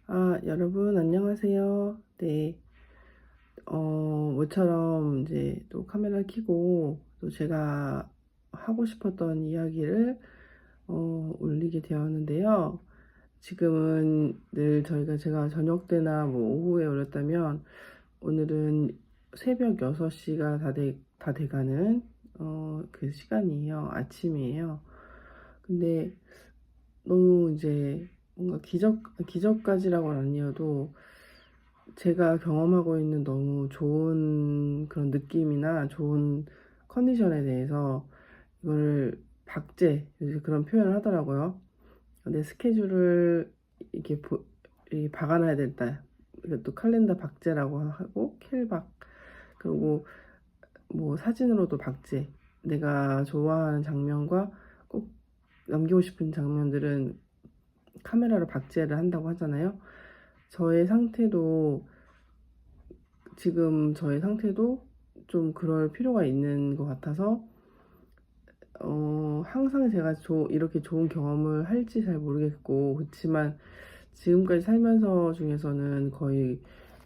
여러분, 안녕하세요. 네. 모처럼 이제 또 카메라를 켜고 또 제가 하고 싶었던 이야기를 올리게 되었는데요. 지금은 늘 제가 저녁 때나 뭐 오후에 올렸다면 오늘은 새벽 6시가 다 돼가는 그 시간이에요. 아침이에요. 근데 너무 이제 뭔가 기적까지라고는 아니어도 제가 경험하고 있는 너무 좋은 그런 느낌이나 좋은 컨디션에 대해서 이거를 이제 그런 표현을 하더라고요. 내 스케줄을 이렇게 이렇게 박아놔야 된다. 이것도 칼렌더 박제라고 하고 캘박, 그리고 뭐 사진으로도 박제. 내가 좋아하는 장면과 꼭 남기고 싶은 장면들은 카메라로 박제를 한다고 하잖아요. 저의 상태도 지금 저의 상태도 좀 그럴 필요가 있는 것 같아서 항상 제가 이렇게 좋은 경험을 할지 잘 모르겠고, 그렇지만 지금까지 살면서 중에서는 거의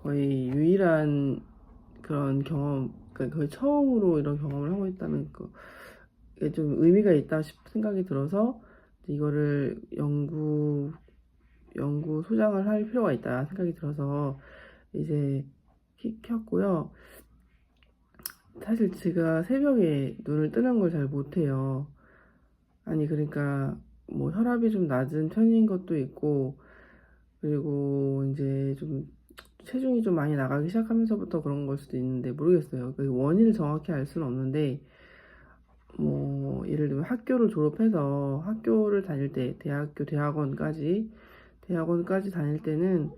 유일한 그런 그러니까 거의 처음으로 이런 경험을 하고 있다는 게 좀 의미가 있다 생각이 들어서 이거를 연구 소장을 할 필요가 있다 생각이 들어서 이제 켰고요. 사실 제가 새벽에 눈을 뜨는 걸 잘 못해요. 아니, 그러니까 뭐 혈압이 좀 낮은 편인 것도 있고, 그리고 이제 좀 체중이 좀 많이 나가기 시작하면서부터 그런 걸 수도 있는데 모르겠어요. 그 원인을 정확히 알 수는 없는데, 뭐 예를 들면 학교를 졸업해서 학교를 다닐 때 대학원까지 다닐 때는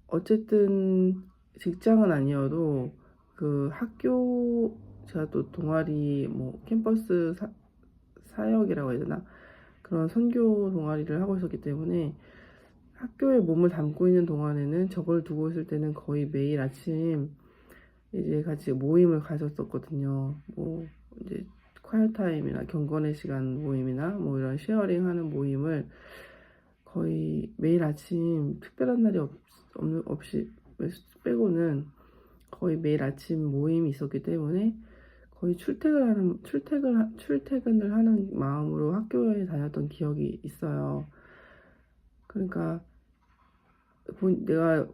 어쨌든 직장은 아니어도 그 학교, 제가 또 동아리 뭐 캠퍼스 사역이라고 해야 되나, 그런 선교 동아리를 하고 있었기 때문에 학교에 몸을 담고 있는 동안에는 저걸 두고 있을 때는 거의 매일 아침 이제 같이 모임을 가졌었거든요. 뭐 이제 콰이어 타임이나 경건의 시간 모임이나 뭐 이런 쉐어링 하는 모임을 거의 매일 아침, 특별한 날이 없이 빼고는 거의 매일 아침 모임이 있었기 때문에 거의 출퇴근을 하는 마음으로 학교에 다녔던 기억이 있어요. 그러니까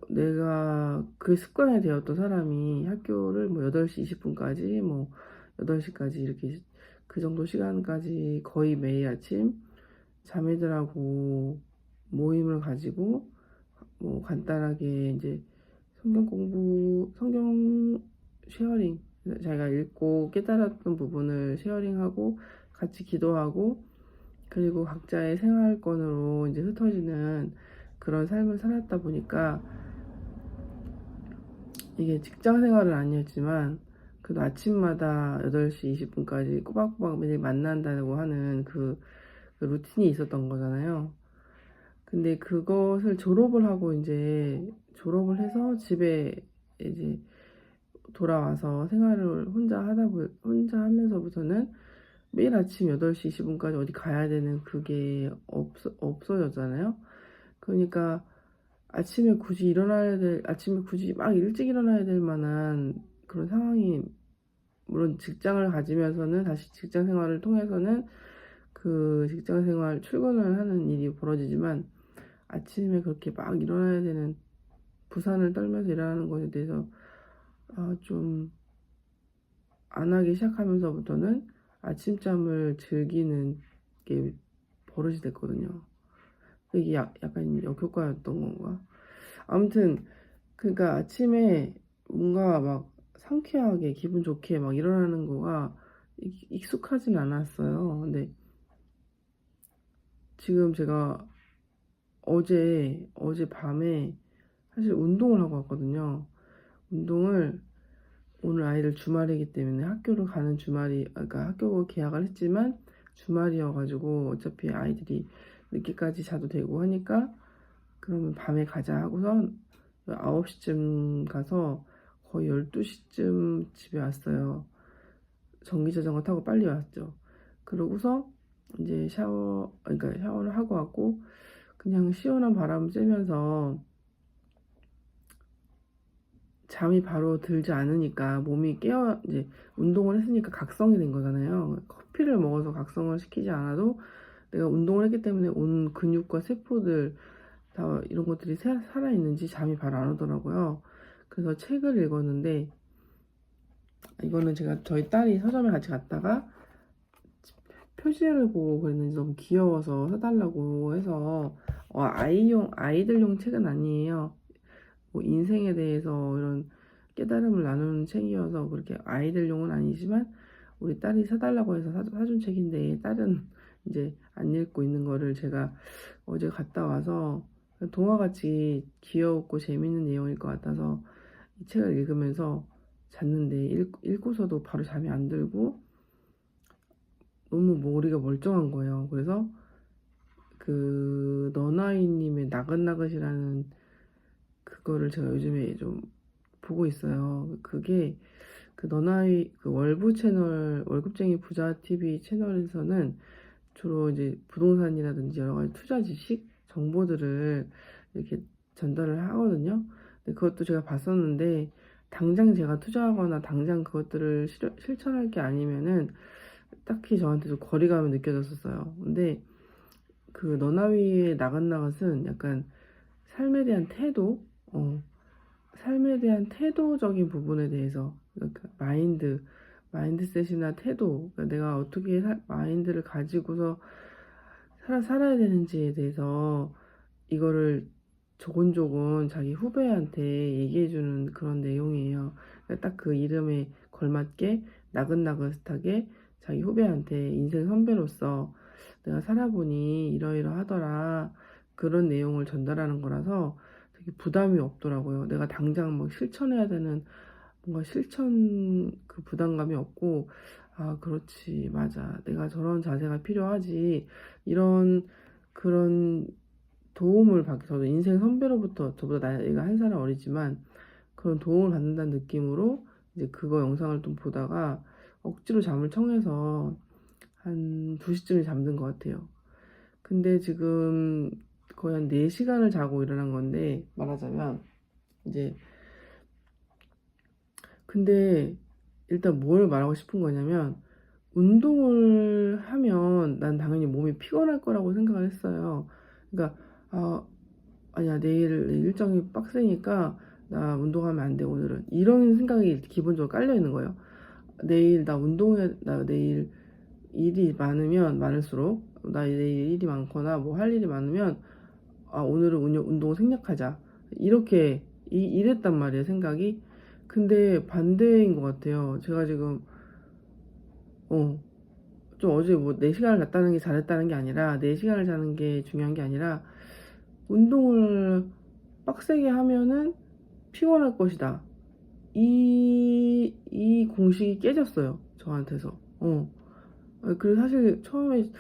내가 그 습관이 되었던 사람이 학교를 뭐 8시 20분까지 뭐 8시까지 이렇게 그 정도 시간까지 거의 매일 아침 자매들하고 모임을 가지고 뭐 간단하게 이제 성경 쉐어링, 자기가 읽고 깨달았던 부분을 쉐어링하고 같이 기도하고, 그리고 각자의 생활권으로 이제 흩어지는 그런 삶을 살았다 보니까 이게 직장 생활은 아니었지만 그래도 아침마다 8시 20분까지 꼬박꼬박 매일 만난다고 하는 그 루틴이 있었던 거잖아요. 근데 그것을 졸업을 해서 집에 이제 돌아와서 생활을 혼자 하면서부터는 매일 아침 8시 20분까지 어디 가야 되는 그게 없어졌잖아요. 그러니까 아침에 굳이 막 일찍 일어나야 될 만한 그런 상황이, 물론 직장을 가지면서는 다시 직장 생활을 통해서는 그 직장 생활 출근을 하는 일이 벌어지지만, 아침에 그렇게 막 일어나야 되는, 부산을 떨면서 일어나는 것에 대해서 좀 안 하기 시작하면서부터는 아침잠을 즐기는 게 버릇이 됐거든요. 이게 약간 역효과였던 건가? 아무튼 그러니까 아침에 뭔가 막 상쾌하게 기분 좋게 막 일어나는 거가 익숙하진 않았어요. 근데 지금 제가 어제 밤에 사실 운동을 하고 왔거든요. 운동을 오늘 아이들 주말이기 때문에 그러니까 학교 개학을 했지만 주말이어가지고 어차피 아이들이 늦게까지 자도 되고 하니까 그러면 밤에 가자 하고서 9시쯤 가서 거의 12시쯤 집에 왔어요. 전기자전거 타고 빨리 왔죠. 그러고서 이제 그러니까 샤워를 하고 왔고, 그냥 시원한 바람 쐬면서 잠이 바로 들지 않으니까 몸이 이제 운동을 했으니까 각성이 된 거잖아요. 커피를 먹어서 각성을 시키지 않아도 내가 운동을 했기 때문에 온 근육과 세포들 다 이런 것들이 살아있는지 잠이 바로 안 오더라고요. 그래서 책을 읽었는데, 이거는 제가 저희 딸이 서점에 같이 갔다가 표지를 보고 그랬는지 너무 귀여워서 사달라고 해서, 아이들용 책은 아니에요. 뭐 인생에 대해서 이런 깨달음을 나누는 책이어서 그렇게 아이들용은 아니지만 우리 딸이 사달라고 해서 사준 책인데, 딸은 이제 안 읽고 있는 거를 제가 어제 갔다 와서 동화같이 귀엽고 재밌는 내용일 것 같아서 이 책을 읽으면서 잤는데, 읽고서도 바로 잠이 안 들고 너무 머리가 멀쩡한 거예요. 그래서 그 너나이님의 나긋나긋이라는 그거를 제가 요즘에 좀 보고 있어요. 그게 그 너나이 그 월부 채널, 월급쟁이 부자 TV 채널에서는 주로 이제 부동산이라든지 여러 가지 투자 지식 정보들을 이렇게 전달을 하거든요. 근데 그것도 제가 봤었는데, 당장 제가 투자하거나 당장 그것들을 실천할 게 아니면은 딱히 저한테 좀 거리감이 느껴졌었어요. 근데 그 너나위의 나긋나긋은 약간 삶에 대한 태도, 삶에 대한 태도적인 부분에 대해서, 그러니까 마인드셋이나 태도, 그러니까 내가 어떻게 마인드를 가지고서 살아야 되는지에 대해서 이거를 조곤조곤 자기 후배한테 얘기해주는 그런 내용이에요. 그러니까 딱 그 이름에 걸맞게 나긋나긋하게 자기 후배한테 인생 선배로서 내가 살아보니 이러이러하더라, 그런 내용을 전달하는 거라서 되게 부담이 없더라고요. 내가 당장 막 실천해야 되는 뭔가 실천 그 부담감이 없고, 아, 그렇지, 맞아, 내가 저런 자세가 필요하지, 이런 그런 도움을 받기, 저도 인생 선배로부터, 저보다 나이가 한 살 어리지만 그런 도움을 받는다는 느낌으로 이제 그거 영상을 좀 보다가 억지로 잠을 청해서 한 2시쯤에 잠든 것 같아요. 근데 지금 거의 한 4시간을 자고 일어난 건데, 말하자면 이제, 근데 일단 뭘 말하고 싶은 거냐면, 운동을 하면 난 당연히 몸이 피곤할 거라고 생각을 했어요. 그러니까 아니야, 내일 일정이 빡세니까 나 운동하면 안 돼 오늘은, 이런 생각이 기본적으로 깔려 있는 거예요. 나 내일 일이 많으면 많을수록, 나 내일 일이 많거나 뭐 할 일이 많으면, 오늘은 운동 생략하자, 이렇게 이랬단 말이에요, 생각이. 근데 반대인 것 같아요. 제가 지금 좀 어제 뭐 4시간을 잤다는 게 잘했다는 게 아니라, 4시간을 자는 게 중요한 게 아니라, 운동을 빡세게 하면은 피곤할 것이다, 이 공식이 깨졌어요, 저한테서. 그리고 사실 처음에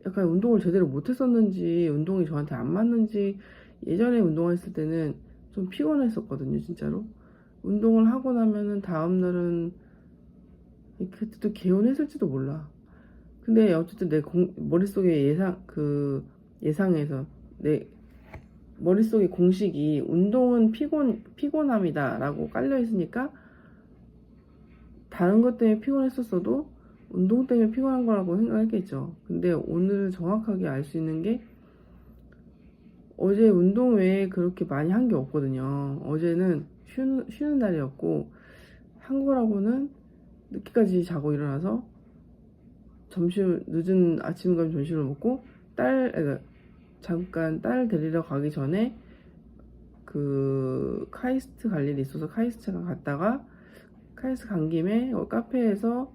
약간 운동을 제대로 못했었는지, 운동이 저한테 안 맞는지, 예전에 운동했을 때는 좀 피곤했었거든요, 진짜로. 운동을 하고 나면은 다음날은 그때도 개운했을지도 몰라. 근데 어쨌든 내 머릿속에 예상에서 내 머릿속에 공식이 운동은 피곤함이다라고 깔려 있으니까, 다른 것 때문에 피곤했었어도 운동 때문에 피곤한 거라고 생각했겠죠. 근데 오늘 정확하게 알 수 있는 게, 어제 운동 외에 그렇게 많이 한 게 없거든요. 어제는 쉬는 날이었고, 한 거라고는 늦게까지 자고 일어나서 늦은 아침과 점심을 먹고, 그러니까 잠깐 딸 데리러 가기 전에 그 카이스트 갈 일이 있어서 카이스트 갔다가, 카이스트 간 김에 카페에서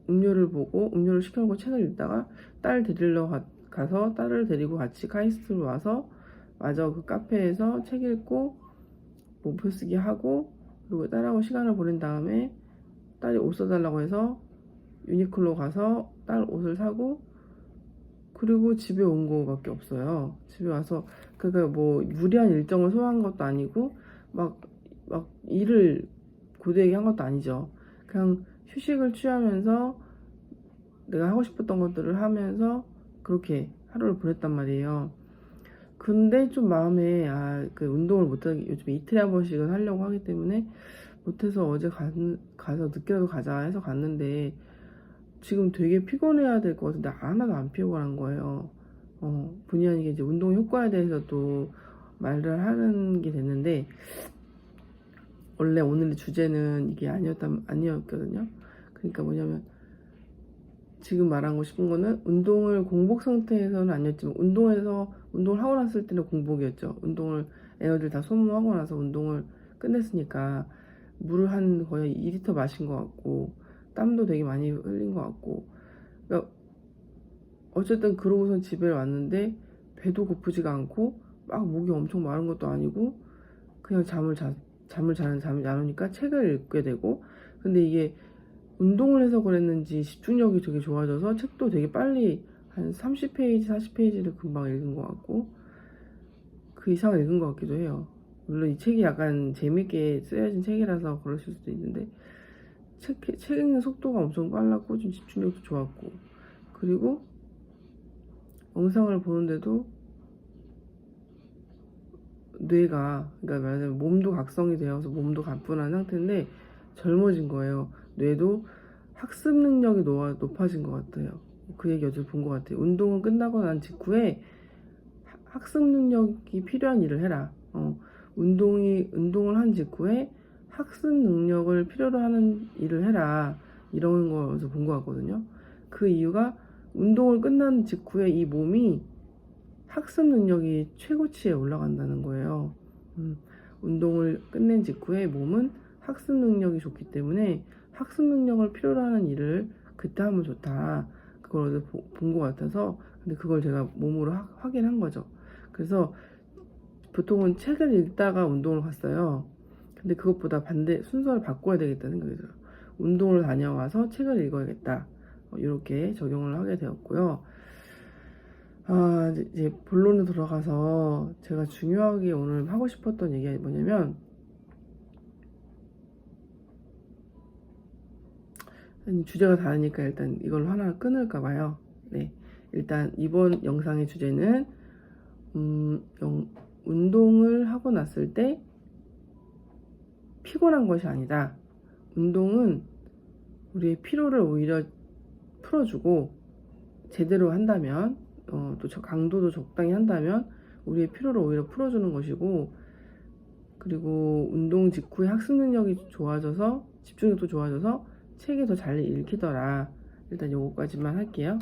음료를 시켜놓고 책을 읽다가, 딸 데리러 가서 딸을 데리고 같이 카이스트로 와서 마저 그 카페에서 책 읽고 몸표 쓰기 하고, 그리고 딸하고 시간을 보낸 다음에 딸이 옷 사달라고 해서 유니클로 가서 딸 옷을 사고, 그리고 집에 온 거밖에 없어요. 집에 와서, 그러니까 뭐 무리한 일정을 소화한 것도 아니고 막 일을 고되게 한 것도 아니죠. 그냥 휴식을 취하면서 내가 하고 싶었던 것들을 하면서 그렇게 하루를 보냈단 말이에요. 근데 좀 마음에 그 운동을 못하기 요즘에 이틀에 한 번씩은 하려고 하기 때문에 못해서 어제 가서 늦게라도 가자 해서 갔는데 지금 되게 피곤해야 될 것 같은데 하나도 안 피곤한 거예요. 본의 아니게 이제 운동 효과에 대해서도 말을 하는 게 됐는데 원래 오늘의 주제는 이게 아니었거든요. 그러니까 뭐냐면 지금 말하고 싶은 거는 운동을 공복 상태에서는 아니었지만 운동을 하고 났을 때는 공복이었죠. 에너지를 다 소모하고 나서 운동을 끝냈으니까 물을 한 거의 2리터 마신 것 같고 땀도 되게 많이 흘린 것 같고 그러니까 어쨌든 그러고선 집에 왔는데 배도 고프지가 않고 막 목이 엄청 마른 것도 아니고 그냥 잠이 안 오니까 책을 읽게 되고 근데 이게 운동을 해서 그랬는지 집중력이 되게 좋아져서 책도 되게 빨리 한 30페이지, 40페이지를 금방 읽은 것 같고 그 이상을 읽은 것 같기도 해요. 물론 이 책이 약간 재밌게 쓰여진 책이라서 그러실 수도 있는데 책 읽는 속도가 엄청 빨랐고 좀 집중력도 좋았고 그리고 영상을 보는데도 뇌가 그러니까 말하자면 몸도 각성이 되어서 몸도 가뿐한 상태인데 젊어진 거예요. 뇌도 학습 능력이 높아진 것 같아요. 그 얘기 어제 본 것 같아요. 운동은 끝나고 난 직후에 학습 능력이 필요한 일을 해라. 운동을 한 직후에 학습 능력을 필요로 하는 일을 해라. 이런 거에서 본 것 같거든요. 그 이유가 운동을 끝난 직후에 이 몸이 학습 능력이 최고치에 올라간다는 거예요. 운동을 끝낸 직후에 몸은 학습 능력이 좋기 때문에 학습 능력을 필요로 하는 일을 그때 하면 좋다. 그걸 본 것 같아서 근데 그걸 제가 몸으로 확인한 거죠. 그래서 보통은 책을 읽다가 운동을 갔어요. 근데 그것보다 반대 순서를 바꿔야 되겠다는 생각이 들어요. 운동을 다녀와서 책을 읽어야겠다. 이렇게 적용을 하게 되었고요. 이제 본론으로 들어가서 제가 중요하게 오늘 하고 싶었던 얘기가 뭐냐면 주제가 다르니까 일단 이걸로 하나 끊을까 봐요. 네, 일단 이번 영상의 주제는 운동을 하고 났을 때 피곤한 것이 아니다. 운동은 우리의 피로를 오히려 풀어주고 제대로 한다면 또 강도도 적당히 한다면 우리의 피로를 오히려 풀어주는 것이고 그리고 운동 직후에 학습 능력이 좋아져서 집중력도 좋아져서 책이 더 잘 읽히더라. 일단 요거까지만 할게요.